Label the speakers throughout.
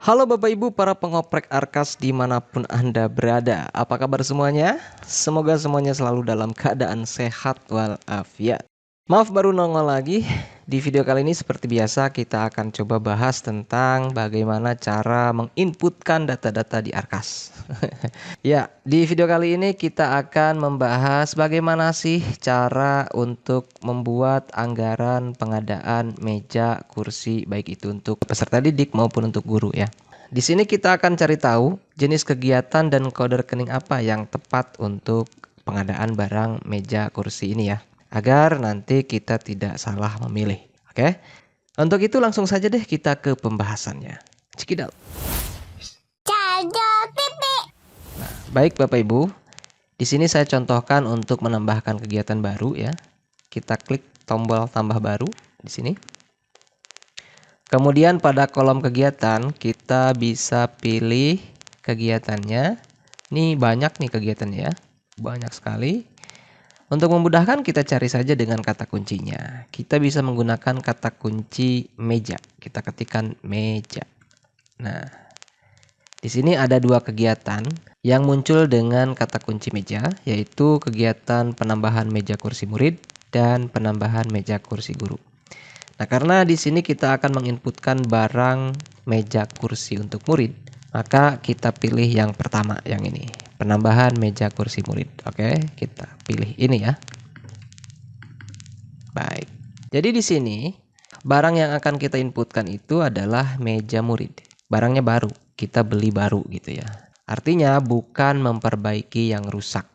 Speaker 1: Halo Bapak Ibu para pengoprek Arkas dimanapun Anda berada. Apa kabar semuanya? Semoga semuanya selalu dalam keadaan sehat walafiat. Maaf baru nongol lagi. Di video kali ini seperti biasa kita akan coba bahas tentang bagaimana cara menginputkan data-data di Arkas. Ya, di video kali ini kita akan membahas bagaimana sih cara untuk membuat anggaran pengadaan meja, kursi, baik itu untuk peserta didik maupun untuk guru ya. Di sini kita akan cari tahu jenis kegiatan dan kode rekening apa yang tepat untuk pengadaan barang meja, kursi ini ya, agar nanti kita tidak salah memilih. Oke? Untuk itu langsung saja deh kita ke pembahasannya. Cikidal. Baik Bapak Ibu, di sini saya contohkan untuk menambahkan kegiatan baru ya. Kita klik tombol tambah baru di sini. Kemudian pada kolom kegiatan kita bisa pilih kegiatannya. Ini banyak nih kegiatannya ya, banyak sekali. Untuk memudahkan kita cari saja dengan kata kuncinya. Kita bisa menggunakan kata kunci meja. Kita ketikkan meja. Nah, di sini ada dua kegiatan yang muncul dengan kata kunci meja, yaitu kegiatan penambahan meja kursi murid dan penambahan meja kursi guru. Nah, karena di sini kita akan menginputkan barang meja kursi untuk murid, maka kita pilih yang pertama, yang ini, penambahan meja kursi murid. Oke, kita pilih ini ya. Baik. Jadi di sini barang yang akan kita inputkan itu adalah meja murid. Barangnya baru, kita beli baru gitu ya. Artinya bukan memperbaiki yang rusak.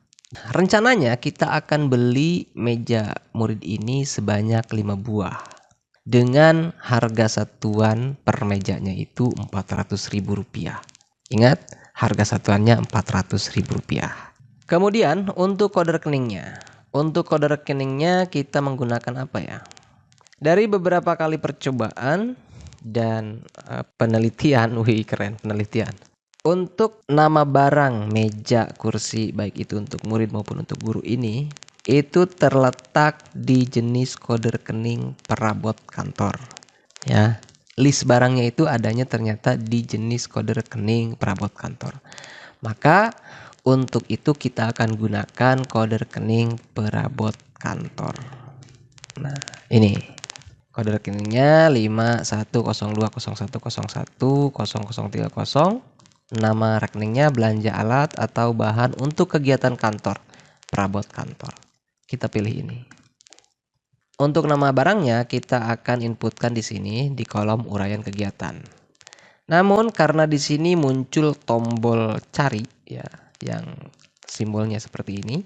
Speaker 1: Rencananya kita akan beli meja murid ini sebanyak 5 buah. Dengan harga satuan per mejanya itu Rp400.000. Ingat, harga satuannya Rp400.000. Kemudian untuk kode rekeningnya. Untuk kode rekeningnya kita menggunakan apa ya? Dari beberapa kali percobaan dan penelitian, wih keren penelitian. Untuk nama barang meja, kursi, baik itu untuk murid maupun untuk guru ini, itu terletak di jenis kode rekening perabot kantor. Ya, list barangnya itu adanya ternyata di jenis kode rekening perabot kantor. Maka untuk itu kita akan gunakan kode rekening perabot kantor. Nah, ini kode rekeningnya 510201010030. Nama rekeningnya belanja alat atau bahan untuk kegiatan kantor, perabot kantor. Kita pilih ini. Untuk nama barangnya kita akan inputkan di sini di kolom uraian kegiatan. Namun karena di sini muncul tombol cari ya, yang simbolnya seperti ini,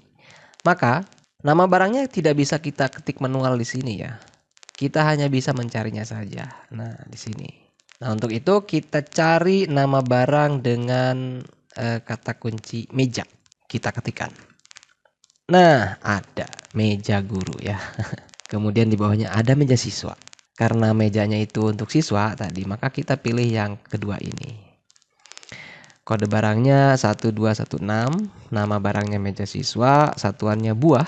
Speaker 1: maka nama barangnya tidak bisa kita ketik manual di sini ya. Kita hanya bisa mencarinya saja. Nah, di sini. Nah, untuk itu kita cari nama barang dengan kata kunci meja. Kita ketikkan. Nah, ada meja guru ya. Kemudian di bawahnya ada meja siswa. Karena mejanya itu untuk siswa tadi, maka kita pilih yang kedua ini. Kode barangnya 1216, nama barangnya meja siswa, satuannya buah.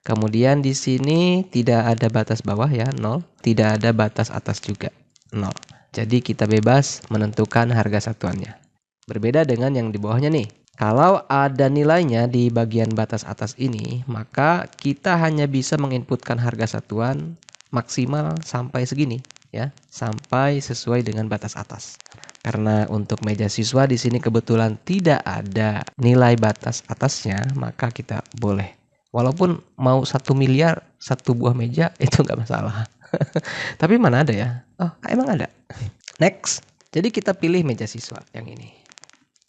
Speaker 1: Kemudian di sini tidak ada batas bawah ya, 0. Tidak ada batas atas juga, 0. Jadi kita bebas menentukan harga satuannya. Berbeda dengan yang di bawahnya nih. Kalau ada nilainya di bagian batas atas ini, maka kita hanya bisa menginputkan harga satuan maksimal sampai segini ya, sampai sesuai dengan batas atas. Karena untuk meja siswa di sini kebetulan tidak ada nilai batas atasnya, maka kita boleh. Walaupun mau 1 miliar satu buah meja itu nggak masalah. Tapi mana ada ya? Oh, emang ada. Next. Jadi kita pilih meja siswa yang ini.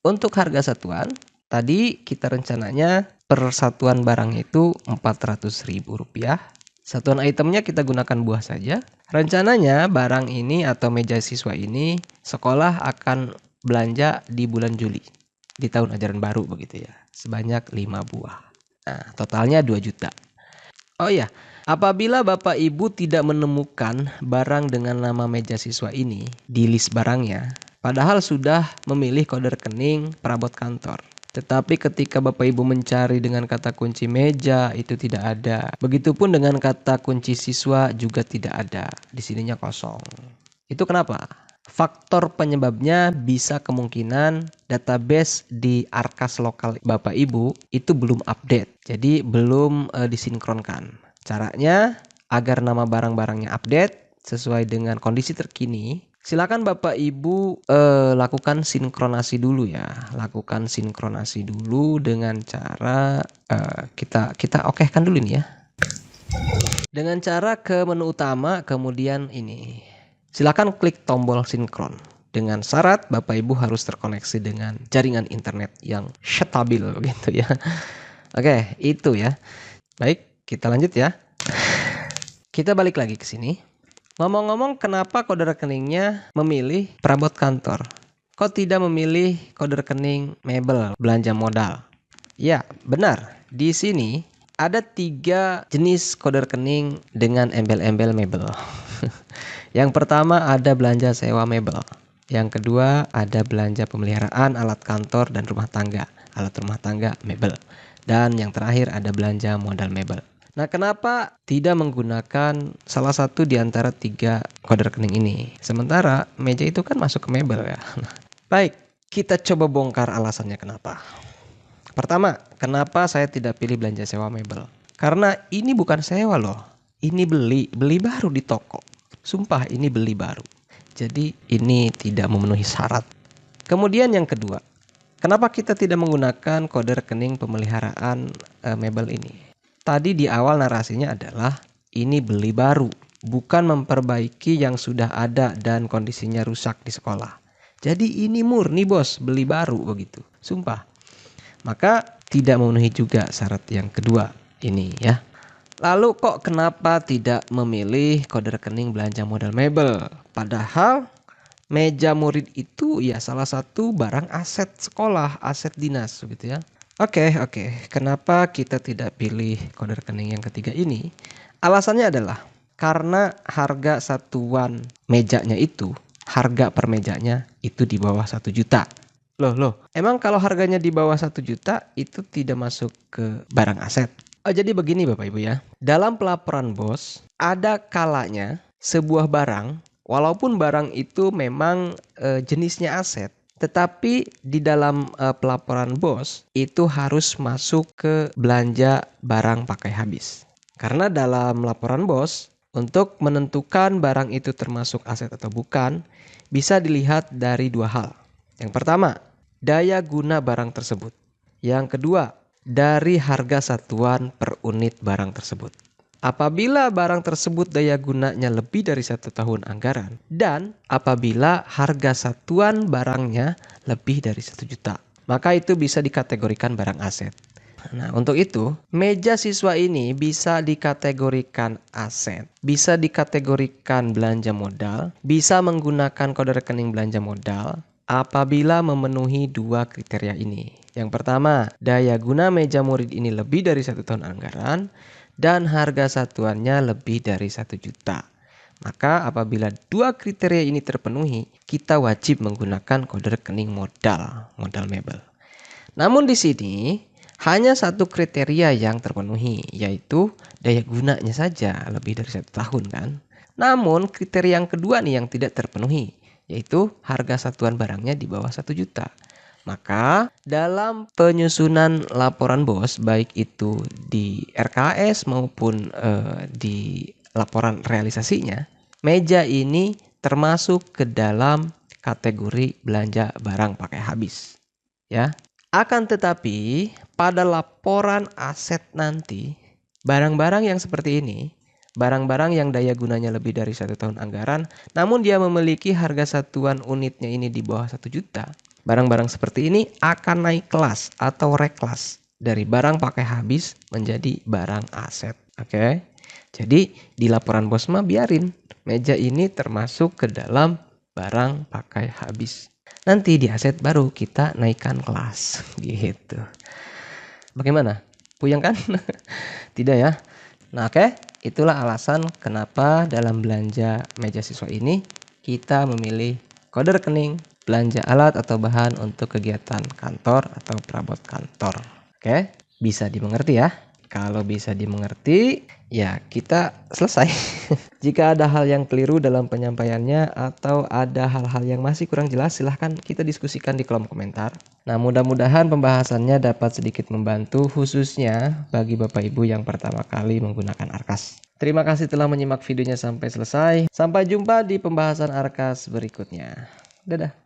Speaker 1: Untuk harga satuan, tadi kita rencananya per satuan barang itu Rp400.000. Satuan itemnya kita gunakan buah saja. Rencananya barang ini atau meja siswa ini sekolah akan belanja di bulan Juli. Di tahun ajaran baru begitu ya. Sebanyak 5 buah. Nah, totalnya 2 juta. Oh iya, apabila Bapak Ibu tidak menemukan barang dengan nama meja siswa ini di list barangnya, padahal sudah memilih kode rekening perabot kantor. Tetapi ketika Bapak Ibu mencari dengan kata kunci meja itu tidak ada. Begitupun dengan kata kunci siswa juga tidak ada. Di sininya kosong. Itu kenapa? Faktor penyebabnya bisa kemungkinan database di Arkas lokal Bapak Ibu itu belum update, jadi belum disinkronkan. Caranya agar nama barang-barangnya update sesuai dengan kondisi terkini, silakan Bapak Ibu lakukan sinkronasi dulu ya. Lakukan sinkronasi dulu dengan cara kita okekan dulu ini ya. Dengan cara ke menu utama, kemudian ini. Silakan klik tombol sinkron. Dengan syarat Bapak Ibu harus terkoneksi dengan jaringan internet yang stabil gitu ya. Oke, itu ya. Baik, kita lanjut ya. Kita balik lagi ke sini. Ngomong-ngomong, kenapa kode rekeningnya memilih perabot kantor? Kok tidak memilih kode rekening mebel, belanja modal? Ya, benar. Di sini ada 3 jenis kode rekening dengan embel-embel mebel. Yang pertama ada belanja sewa mebel. Yang kedua ada belanja pemeliharaan alat kantor dan rumah tangga, alat rumah tangga mebel. Dan yang terakhir ada belanja modal mebel. Nah, kenapa tidak menggunakan salah satu di antara 3 kode rekening ini? Sementara meja itu kan masuk ke mebel ya. Baik, kita coba bongkar alasannya kenapa. Pertama, kenapa saya tidak pilih belanja sewa mebel? Karena ini bukan sewa loh. Ini beli baru di toko. Sumpah ini beli baru. Jadi ini tidak memenuhi syarat. Kemudian yang kedua, kenapa kita tidak menggunakan kode rekening pemeliharaan mebel ini? Tadi di awal narasinya adalah ini beli baru, bukan memperbaiki yang sudah ada dan kondisinya rusak di sekolah. Jadi ini murni bos, beli baru begitu. Sumpah. Maka tidak memenuhi juga syarat yang kedua ini ya. Lalu kok kenapa tidak memilih kode rekening belanja modal mebel? Padahal meja murid itu ya salah satu barang aset sekolah, aset dinas gitu ya. Oke. Kenapa kita tidak pilih kode rekening yang ketiga ini? Alasannya adalah karena harga satuan mejanya itu, harga per mejanya itu di bawah 1 juta. Loh, emang kalau harganya di bawah 1 juta itu tidak masuk ke barang aset? Oh, jadi begini Bapak Ibu ya. Dalam pelaporan BOS, ada kalanya sebuah barang, walaupun barang itu memang jenisnya aset, tetapi di dalam pelaporan BOS itu harus masuk ke belanja barang pakai habis. Karena dalam laporan BOS, untuk menentukan barang itu termasuk aset atau bukan, bisa dilihat dari 2 hal. Yang pertama, daya guna barang tersebut. Yang kedua, dari harga satuan per unit barang tersebut. Apabila barang tersebut daya gunanya lebih dari 1 tahun anggaran dan apabila harga satuan barangnya lebih dari 1 juta, maka itu bisa dikategorikan barang aset. Nah, untuk itu, meja siswa ini bisa dikategorikan aset, bisa dikategorikan belanja modal, bisa menggunakan kode rekening belanja modal apabila memenuhi 2 kriteria ini. Yang pertama, daya guna meja murid ini lebih dari 1 tahun anggaran dan harga satuannya lebih dari 1 juta. Maka apabila 2 kriteria ini terpenuhi, kita wajib menggunakan kode rekening modal mebel. Namun di sini hanya 1 kriteria yang terpenuhi, yaitu daya gunanya saja lebih dari 1 tahun kan. Namun kriteria yang kedua nih yang tidak terpenuhi, yaitu harga satuan barangnya di bawah 1 juta. Maka dalam penyusunan laporan BOS, baik itu di RKS maupun di laporan realisasinya, meja ini termasuk ke dalam kategori belanja barang pakai habis. Ya. Akan tetapi pada laporan aset nanti, barang-barang yang seperti ini, barang-barang yang daya gunanya lebih dari 1 tahun anggaran, namun dia memiliki harga satuan unitnya ini di bawah 1 juta. Barang-barang seperti ini akan naik kelas atau reklas dari barang pakai habis menjadi barang aset. Oke. Jadi di laporan BOS mah biarin meja ini termasuk ke dalam barang pakai habis. Nanti di aset baru kita naikkan kelas gitu. Bagaimana? Puyeng kan? Tidak ya? Nah, oke. Itulah alasan kenapa dalam belanja meja siswa ini kita memilih kode rekening belanja alat atau bahan untuk kegiatan kantor atau perabot kantor. Oke, bisa dimengerti ya? Kalau bisa dimengerti, ya kita selesai. Jika ada hal yang keliru dalam penyampaiannya atau ada hal-hal yang masih kurang jelas, silahkan kita diskusikan di kolom komentar. Nah, mudah-mudahan pembahasannya dapat sedikit membantu, khususnya bagi Bapak Ibu yang pertama kali menggunakan Arkas. Terima kasih telah menyimak videonya sampai selesai. Sampai jumpa di pembahasan Arkas berikutnya. Dadah.